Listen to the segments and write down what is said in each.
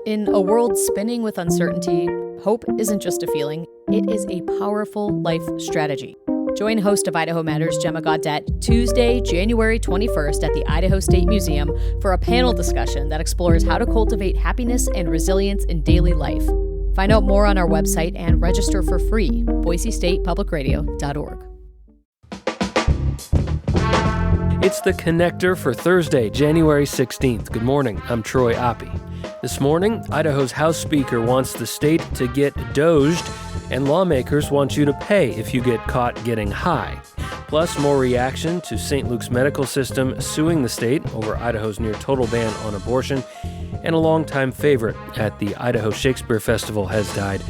In a world spinning with uncertainty, hope isn't just a feeling, it is a powerful life strategy. Join host of Idaho Matters, Gemma Gaudette, Tuesday, January 21st at the Idaho State Museum for a panel discussion that explores how to cultivate happiness and resilience in daily life. Find out more on our website and register for free, boisestatepublicradio.org. It's The Connector for Thursday, January 16th. Good morning, I'm Troy Oppie. This morning, Idaho's House Speaker wants the state to get DOGE'd, and lawmakers want you to pay if you get caught getting high. Plus, more reaction to St. Luke's medical system suing the state over Idaho's near-total ban on abortion, and a longtime favorite at the Idaho Shakespeare Festival has died.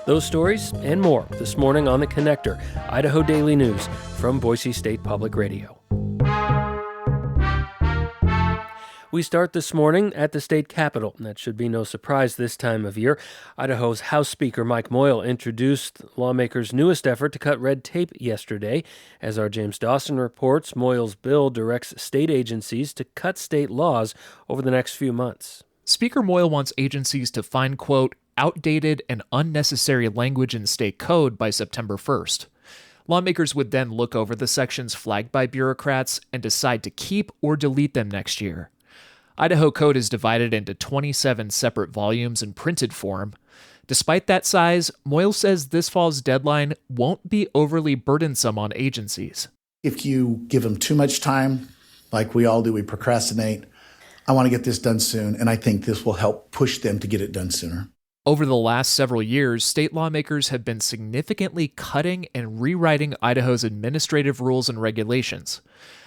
Those stories and more this morning on The Connector, Idaho Daily News from Boise State Public Radio. We start this morning at the state capitol. That should be no surprise this time of year. Idaho's House Speaker Mike Moyle introduced lawmakers' newest effort to cut red tape yesterday. As our James Dawson reports, Moyle's bill directs state agencies to cut state laws over the next few months. Speaker Moyle wants agencies to find, quote, outdated and unnecessary language in state code by September 1st. Lawmakers would then look over the sections flagged by bureaucrats and decide to keep or delete them next year. Idaho Code is divided into 27 separate volumes in printed form. Despite that size, Moyle says this fall's deadline won't be overly burdensome on agencies. If you give them too much time, like we all do, we procrastinate. I want to get this done soon, and I think this will help push them to get it done sooner. Over the last several years, state lawmakers have been significantly cutting and rewriting Idaho's administrative rules and regulations.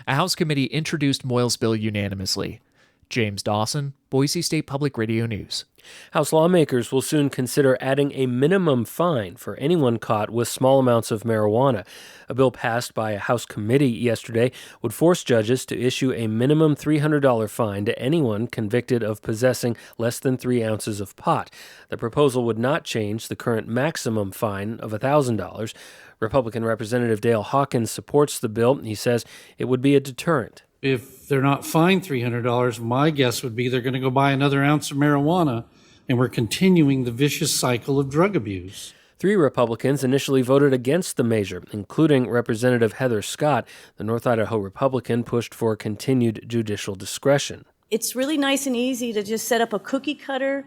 A House committee introduced Moyle's bill unanimously. James Dawson, Boise State Public Radio News. House lawmakers will soon consider adding a minimum fine for anyone caught with small amounts of marijuana. A bill passed by a House committee yesterday would force judges to issue a minimum $300 fine to anyone convicted of possessing less than 3 ounces of pot. The proposal would not change the current maximum fine of $1,000. Republican Representative Dale Hawkins supports the bill. He says it would be a deterrent. If they're not fined $300, my guess would be they're going to go buy another ounce of marijuana, and we're continuing the vicious cycle of drug abuse. 3 Republicans initially voted against the measure, including Representative Heather Scott. The North Idaho Republican pushed for continued judicial discretion. It's really nice and easy to just set up a cookie-cutter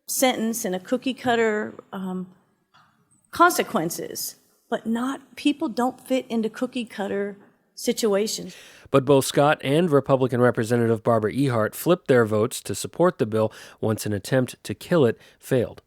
sentence and a cookie-cutter consequences, but people don't fit into cookie-cutter situations. But both Scott and Republican Representative Barbara Ehart flipped their votes to support the bill once an attempt to kill it failed.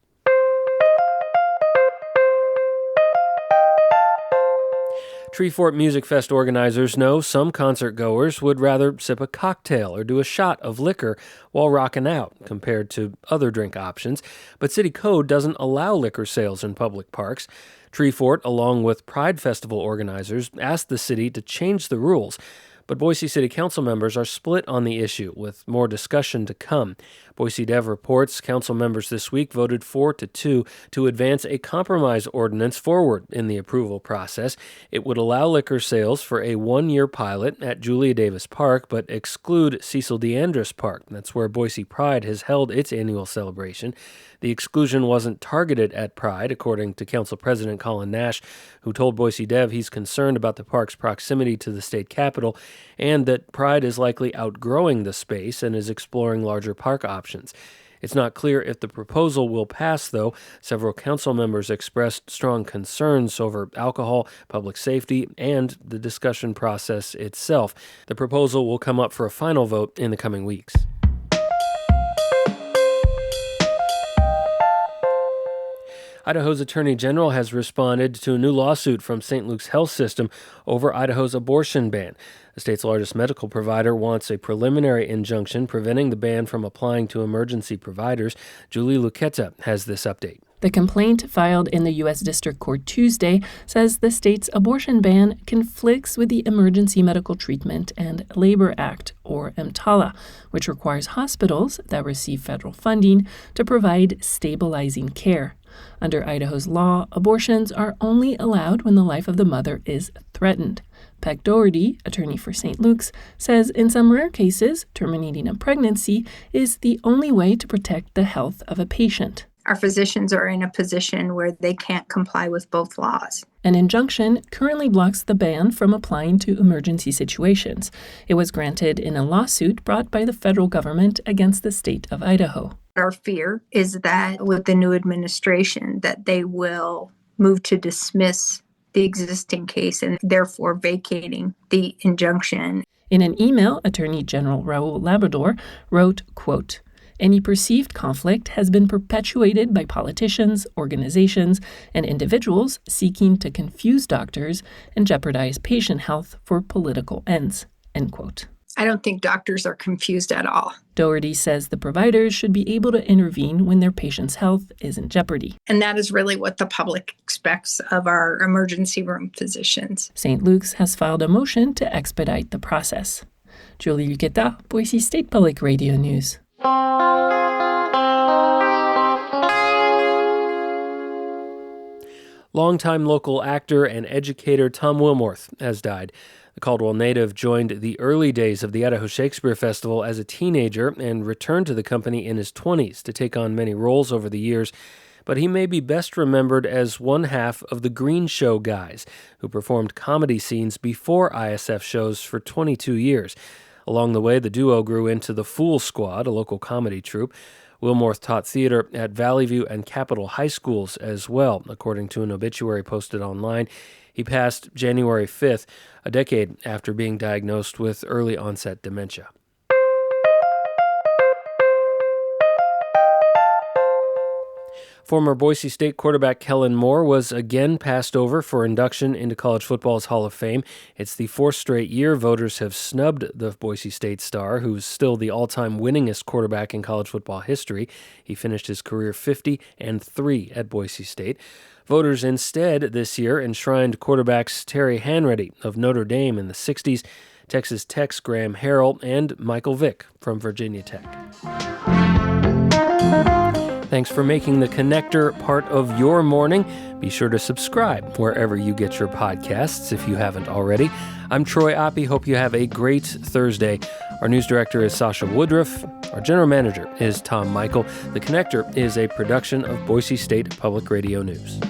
Treefort Music Fest organizers know some concert goers would rather sip a cocktail or do a shot of liquor while rocking out compared to other drink options, but city code doesn't allow liquor sales in public parks. Treefort, along with Pride Festival organizers, asked the city to change the rules. But Boise City Council members are split on the issue, with more discussion to come. Boise Dev reports council members this week voted 4-2 to advance a compromise ordinance forward in the approval process. It would allow liquor sales for a 1-year pilot at Julia Davis Park, but exclude Cecil DeAndres Park. That's where Boise Pride has held its annual celebration. The exclusion wasn't targeted at Pride, according to Council President Colin Nash, who told Boise Dev he's concerned about the park's proximity to the state capitol and that Pride is likely outgrowing the space and is exploring larger park options. It's not clear if the proposal will pass, though. Several council members expressed strong concerns over alcohol, public safety, and the discussion process itself. The proposal will come up for a final vote in the coming weeks. Idaho's Attorney General has responded to a new lawsuit from St. Luke's Health System over Idaho's abortion ban. The state's largest medical provider wants a preliminary injunction preventing the ban from applying to emergency providers. Julie Luqueta has this update. The complaint filed in the U.S. District Court Tuesday says the state's abortion ban conflicts with the Emergency Medical Treatment and Labor Act, or EMTALA, which requires hospitals that receive federal funding to provide stabilizing care. Under Idaho's law, abortions are only allowed when the life of the mother is threatened. Peck Doherty, attorney for St. Luke's, says in some rare cases, terminating a pregnancy is the only way to protect the health of a patient. Our physicians are in a position where they can't comply with both laws. An injunction currently blocks the ban from applying to emergency situations. It was granted in a lawsuit brought by the federal government against the state of Idaho. Our fear is that with the new administration, that they will move to dismiss the existing case and therefore vacating the injunction. In an email, Attorney General Raul Labrador wrote, quote, "Any perceived conflict has been perpetuated by politicians, organizations, and individuals seeking to confuse doctors and jeopardize patient health for political ends." End quote. I don't think doctors are confused at all. Doherty says the providers should be able to intervene when their patient's health is in jeopardy. And that is really what the public expects of our emergency room physicians. St. Luke's has filed a motion to expedite the process. Julie Luqueta, Boise State Public Radio News. Longtime local actor and educator Tom Willmorth has died. The Caldwell native joined the early days of the Idaho Shakespeare Festival as a teenager and returned to the company in his 20s to take on many roles over the years. But he may be best remembered as one half of the Green Show guys, who performed comedy scenes before ISF shows for 22 years. Along the way, the duo grew into the Fool Squad, a local comedy troupe. Willmorth taught theater at Valley View and Capitol High Schools as well, according to an obituary posted online. He passed January 5th, a decade after being diagnosed with early-onset dementia. Former Boise State quarterback Kellen Moore was again passed over for induction into college football's Hall of Fame. It's the fourth straight year voters have snubbed the Boise State star, who's still the all-time winningest quarterback in college football history. He finished his career 50-3 at Boise State. Voters instead this year enshrined quarterbacks Terry Hanratty of Notre Dame in the 60s, Texas Tech's Graham Harrell, and Michael Vick from Virginia Tech. Thanks for making The Connector part of your morning. Be sure to subscribe wherever you get your podcasts if you haven't already. I'm Troy Oppie. Hope you have a great Thursday. Our news director is Sasha Woodruff. Our general manager is Tom Michael. The Connector is a production of Boise State Public Radio News.